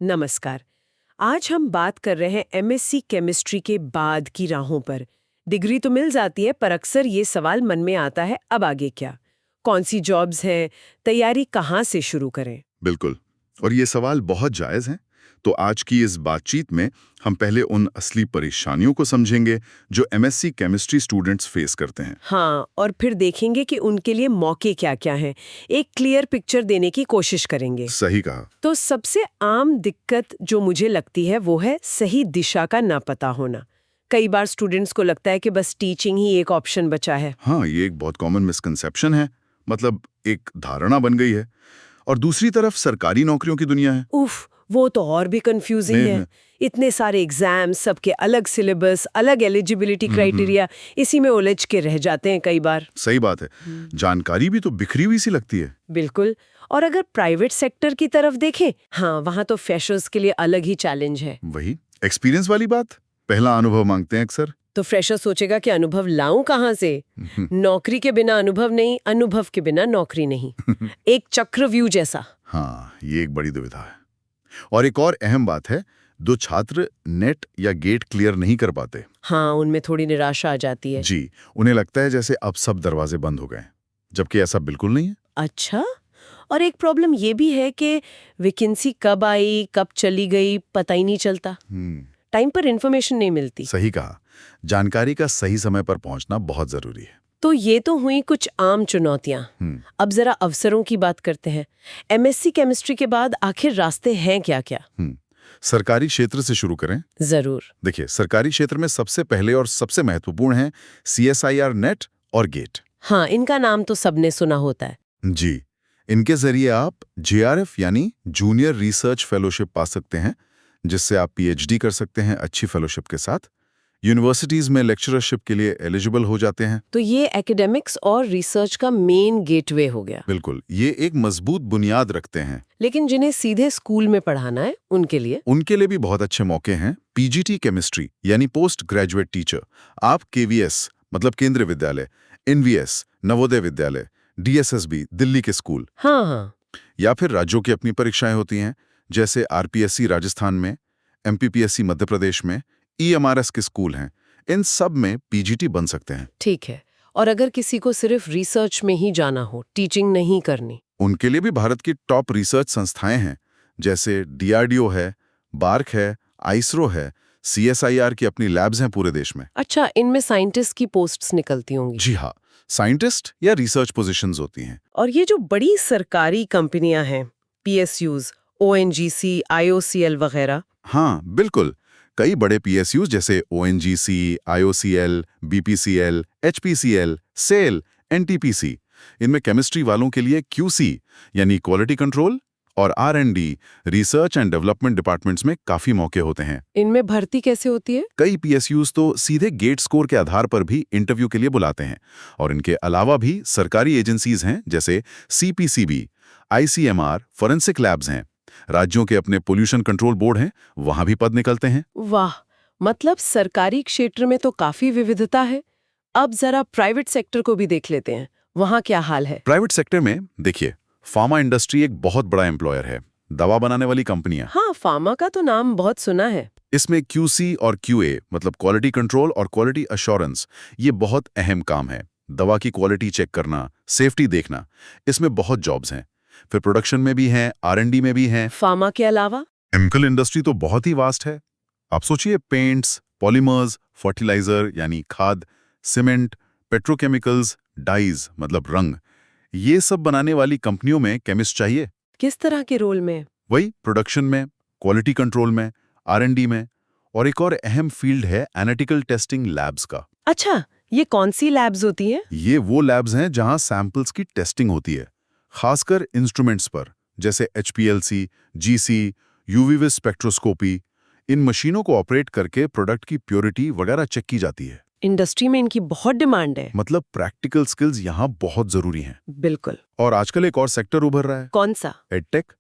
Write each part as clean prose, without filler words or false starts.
नमस्कार। आज हम बात कर रहे हैं एमएससी केमिस्ट्री के बाद की राहों पर। डिग्री तो मिल जाती है, पर अक्सर ये सवाल मन में आता है, अब आगे क्या? कौन सी जॉब्स हैं? तैयारी कहाँ से शुरू करें? बिल्कुल। और ये सवाल बहुत जायज़ हैं। तो आज की इस बातचीत में हम पहले उन असली परेशानियों को समझेंगे जो एमएससी केमिस्ट्री स्टूडेंट्स फेस करते हैं। हाँ, और फिर देखेंगे कि उनके लिए मौके क्या-क्या हैं। एक क्लियर पिक्चर देने की कोशिश करेंगे। सही कहा। तो सबसे आम दिक्कत जो मुझे लगती है वो है सही दिशा का ना पता होना। कई बार स्टूडेंट्स को लगता है कि बस टीचिंग ही एक ऑप्शन बचा है। हाँ, ये एक बहुत कॉमन मिसकंसेप्शन है। मतलब एक धारणा बन गई है। और दूसरी तरफ सरकारी नौकरियों की दुनिया है। उफ, वो तो और भी कंफ्यूजिंग है। इतने सारे एग्जाम्स, सबके अलग सिलेबस, अलग एलिजिबिलिटी क्राइटेरिया, इसी में उलझ के रह जाते हैं कई बार। सही बात है। जानकारी भी तो बिखरी हुई सी लगती है। बिल्कुल। और अगर प्राइवेट सेक्टर की तरफ देखें, हाँ, वहाँ तो फ्रेशर्स के लिए अलग ही चैलेंज है। वही एक्सपीरियंस वाली बात। पहला अनुभव मांगते हैं अक्सर। तो फ्रेशर सोचेगा कि अनुभव लाऊं कहाँ से? नौकरी के बिना अनुभव नहीं, अनुभव के बिना नौकरी नहीं। एक चक्रव्यूह जैसा। हाँ, ये एक बड़ी दुविधा है। और एक और अहम बात है, दो छात्र नेट या गेट क्लियर नहीं कर पाते। हाँ, उनमें थोड़ी निराशा आ जाती है। जी, उन्हें लगता है जैसे अब सब दरवाजे बंद हो गए, जबकि ऐसा बिल्कुल नहीं है। अच्छा। और एक प्रॉब्लम ये भी है कि वैकेंसी कब आई, कब चली गई, पता ही नहीं चलता। टाइम पर इन्फॉर्मेशन नहीं मिलती। सही कहा। जानकारी का सही समय पर पहुंचना बहुत जरूरी है। तो ये तो हुई कुछ आम चुनौतियां। अब जरा अवसरों की बात करते हैं। एमएससी केमिस्ट्री के बाद आखिर रास्ते हैं क्या-क्या? सरकारी क्षेत्र से शुरू करें। जरूर। देखिए, सरकारी क्षेत्र में सबसे पहले और सबसे महत्वपूर्ण है CSIR नेट और गेट। हाँ, इनका नाम तो सबने सुना होता है। जी, इनके जरिए आप JRF यानी जूनियर रिसर्च फेलोशिप पा सकते हैं, जिससे आप PhD कर सकते हैं अच्छी फेलोशिप के साथ। यूनिवर्सिटीज में लेक्चरशिप के लिए एलिजिबल हो जाते हैं। तो ये एकेडमिक्स और रिसर्च का मेन गेटवे हो गया। बिल्कुल, ये एक मजबूत बुनियाद रखते हैं। लेकिन जिन्हें सीधे स्कूल में पढ़ाना है, उनके लिए भी बहुत अच्छे मौके हैं। PGT केमिस्ट्री यानी पोस्ट ग्रेजुएट टीचर। आप KVS मतलब केंद्रीय विद्यालय, NVS नवोदय विद्यालय, DSSB दिल्ली के स्कूल, हाँ, या फिर राज्यों की अपनी परीक्षाएं होती हैं, जैसे RPSC राजस्थान में, MPPSC मध्य प्रदेश में, EMRS के स्कूल हैं। इन सब में PGT बन सकते हैं। ठीक है। और अगर किसी को सिर्फ रिसर्च में ही जाना हो, टीचिंग नहीं करनी, उनके लिए भी भारत की टॉप रिसर्च संस्थाएं हैं, जैसे DRDO है, बार्क है, ISRO है, CSIR की अपनी लैब्स हैं पूरे देश में। अच्छा, इनमें साइंटिस्ट की पोस्ट्स निकलती होंगी। जी हाँ, साइंटिस्ट या रिसर्च पोजीशंस होती हैं। और ये जो बड़ी सरकारी कंपनियां हैं, PSUs, ONGC, IOCL वगैरह, हाँ, बिल्कुल। कई बड़े PSUs जैसे ONGC, IOCL, BPCL, HPCL, SAIL, NTPC, इनमें केमिस्ट्री वालों के लिए QC यानी क्वालिटी कंट्रोल और R&D, research and development departments में काफी मौके होते हैं। इनमें भर्ती कैसे होती है? कई PSUs तो सीधे गेट स्कोर के आधार पर भी इंटरव्यू के लिए बुलाते हैं। और इनके अलावा भी सरकारी एजेंसीज हैं, जैसे CPCB, ICMR, फॉरेंसिक लैब्स हैं। राज्यों के अपने पोल्यूशन कंट्रोल बोर्ड हैं, वहां भी पद निकलते हैं। वाह, मतलब सरकारी क्षेत्र में तो काफी विविधता है। अब जरा प्राइवेट सेक्टर को भी देख लेते हैं, वहाँ क्या हाल है? प्राइवेट सेक्टर में देखिए, फार्मा इंडस्ट्री एक बहुत बड़ा एम्प्लॉयर है। दवा बनाने वाली कंपनियां। हाँ, फार्मा का तो नाम बहुत सुना है। इसमें QC और QA मतलब क्वालिटी कंट्रोल और क्वालिटी अश्योरेंस, ये बहुत अहम काम है। दवा की क्वालिटी चेक करना, सेफ्टी देखना, इसमें बहुत जॉब्स हैं। फिर प्रोडक्शन में भी हैं, R&D में भी हैं। फार्मा के अलावा केमिकल इंडस्ट्री तो बहुत ही वास्ट है। आप सोचिए, पेंट्स, पॉलीमर्स, फर्टिलाइजर यानी खाद, सीमेंट, पेट्रोकेमिकल्स, डाइज मतलब रंग, ये सब बनाने वाली कंपनियों में केमिस्ट चाहिए। किस तरह के रोल में? वही प्रोडक्शन में, क्वालिटी कंट्रोल में, R&D में। और एक और अहम फील्ड है एनालिटिकल टेस्टिंग लैब्स का। अच्छा, ये कौन सी लैब्स होती हैं? ये वो लैब्स हैं जहां सैंपल्स की टेस्टिंग होती है, खासकर इंस्ट्रूमेंट्स पर, जैसे HPLC, GC, UV स्पेक्ट्रोस्कोपी। इन मशीनों को ऑपरेट करके प्रोडक्ट की प्योरिटी वगैरह चेक की जाती है। इंडस्ट्री में इनकी बहुत डिमांड है। मतलब प्रैक्टिकल स्किल्स यहाँ बहुत जरूरी हैं। बिल्कुल। और आजकल एक और सेक्टर उभर रहा है। कौन सा? Edtech,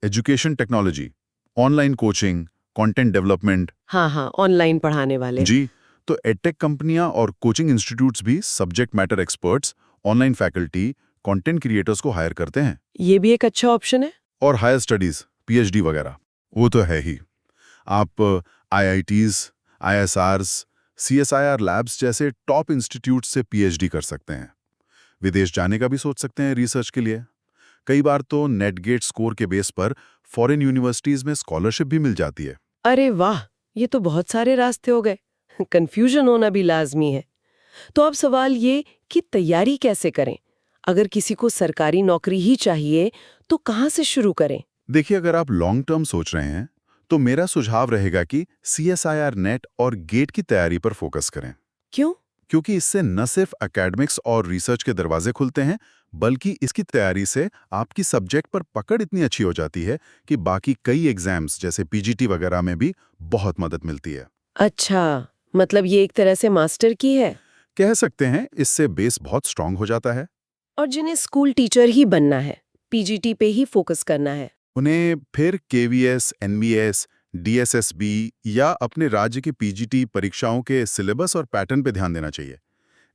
education technology, online coaching, content development. हाँ, ऑनलाइन पढ़ाने वाले। जी, तो एडटेक कंपनियां और कोचिंग इंस्टीट्यूट्स भी subject matter experts, online faculty, content creators को हायर करते हैं। ये भी एक अच्छा ऑप्शन है। और हायर स्टडीज, PhD वगैरह। वो तो है ही। आप आईआईटीज, आईएसआरस, सीएसआईआर लैब्स जैसे टॉप इंस्टीट्यूट से पीएचडी कर सकते हैं। विदेश जाने का भी सोच सकते हैं रिसर्च के लिए। कई बार तो नेट गेट स्कोर के बेस पर फॉरेन यूनिवर्सिटीज में स्कॉलरशिप भी मिल जाती है। अरे वाह, ये तो बहुत सारे रास्ते हो गए। कंफ्यूजन होना भी लाजमी है। तो अब सवाल ये कि तैयारी कैसे करें? अगर किसी को सरकारी नौकरी ही चाहिए, तो कहाँ से शुरू करें? देखिए, अगर आप लॉन्ग टर्म सोच रहे हैं तो मेरा सुझाव रहेगा कि सीएसआईआर नेट और गेट की तैयारी पर फोकस करें। क्यों? क्योंकि इससे न सिर्फ एकेडमिक्स और रिसर्च के दरवाजे खुलते हैं, बल्कि इसकी तैयारी से आपकी सब्जेक्ट पर पकड़ इतनी अच्छी हो जाती है कि बाकी कई एग्जाम्स जैसे पीजीटी वगैरह में भी बहुत मदद मिलती है। अच्छा, मतलब ये एक तरह से मास्टर की है। कह सकते हैं, इससे बेस बहुत स्ट्रांग हो जाता है। और जिन्हें स्कूल टीचर ही बनना है, पीजीटी पे ही फोकस करना है, उन्हें फिर केवीएस, एनवीएस, डीएसएसबी या अपने राज्य की पीजीटी परीक्षाओं के सिलेबस और पैटर्न पे ध्यान देना चाहिए।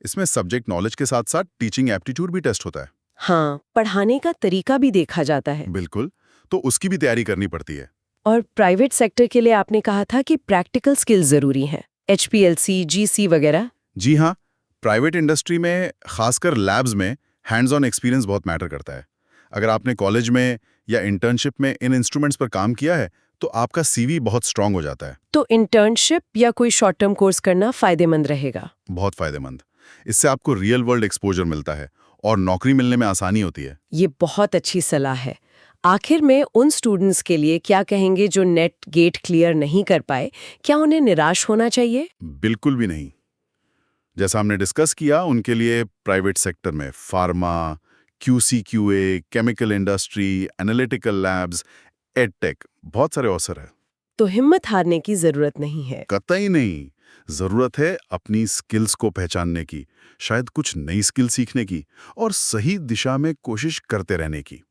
इसमें सब्जेक्ट नॉलेज के साथ साथ टीचिंग एप्टीट्यूड भी टेस्ट होता है। हाँ, पढ़ाने का तरीका भी देखा जाता है। बिल्कुल, तो उसकी भी तैयारी करनी पड़ती है। और प्राइवेट सेक्टर के लिए आपने कहा था कि प्रैक्टिकल स्किल्स जरूरी हैं, एचपीएलसी, जीसी वगैरह। जी हाँ, प्राइवेट इंडस्ट्री में खासकर लैब्स में हैंड्स ऑन एक्सपीरियंस बहुत मैटर करता है। अगर आपने कॉलेज में या इंटर्नशिप में इन इंस्ट्रूमेंट्स पर काम किया है तो आपका सीवी बहुत स्ट्रांग हो जाता है। तो इंटर्नशिप या कोई शॉर्ट टर्म कोर्स करना फायदेमंद रहेगा। बहुत फायदेमंद। इससे आपको रियल वर्ल्ड एक्सपोजर मिलता है और नौकरी मिलने में आसानी होती है। ये बहुत अच्छी सलाह है। आखिर में उन स्टूडेंट्स के लिए क्या कहेंगे जो नेट गेट क्लियर नहीं कर पाए? क्या उन्हें निराश होना चाहिए? बिल्कुल भी नहीं। जैसा हमने डिस्कस किया, उनके लिए प्राइवेट सेक्टर में pharma, QC QA, chemical industry, analytical labs, edtech बहुत सारे अवसर है। तो हिम्मत हारने की जरूरत नहीं है। कतई नहीं। जरूरत है अपनी स्किल्स को पहचानने की, शायद कुछ नई स्किल सीखने की और सही दिशा में कोशिश करते रहने की।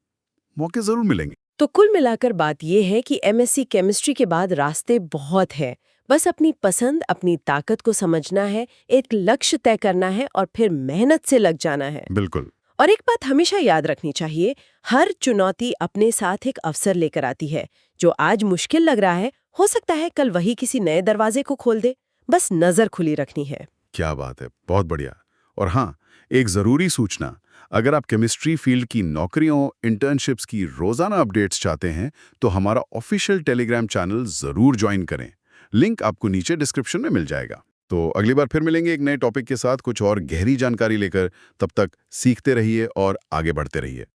मौके जरूर मिलेंगे। तो कुल मिलाकर बात यह है कि एमएससी केमिस्ट्री के बाद रास्ते बहुत हैं। बस अपनी पसंद, अपनी ताकत को समझना है, एक लक्ष्य तय करना है और फिर मेहनत से लग जाना है। बिल्कुल। और एक बात हमेशा याद रखनी चाहिए, हर चुनौती अपने साथ एक अवसर लेकर आती है। जो आज मुश्किल लग रहा है, हो सकता है कल वही किसी नए दरवाजे को खोल दे। बस नजर खुली रखनी है। क्या बात है, बहुत बढ़िया। और हाँ, एक जरूरी सूचना, अगर आप केमिस्ट्री फील्ड की नौकरियों, इंटर्नशिप्स की रोजाना अपडेट्स चाहते हैं तो हमारा ऑफिशियल टेलीग्राम चैनल जरूर ज्वाइन करें। लिंक आपको नीचे डिस्क्रिप्शन में मिल जाएगा। तो अगली बार फिर मिलेंगे एक नए टॉपिक के साथ, कुछ और गहरी जानकारी लेकर। तब तक सीखते रहिए और आगे बढ़ते रहिए।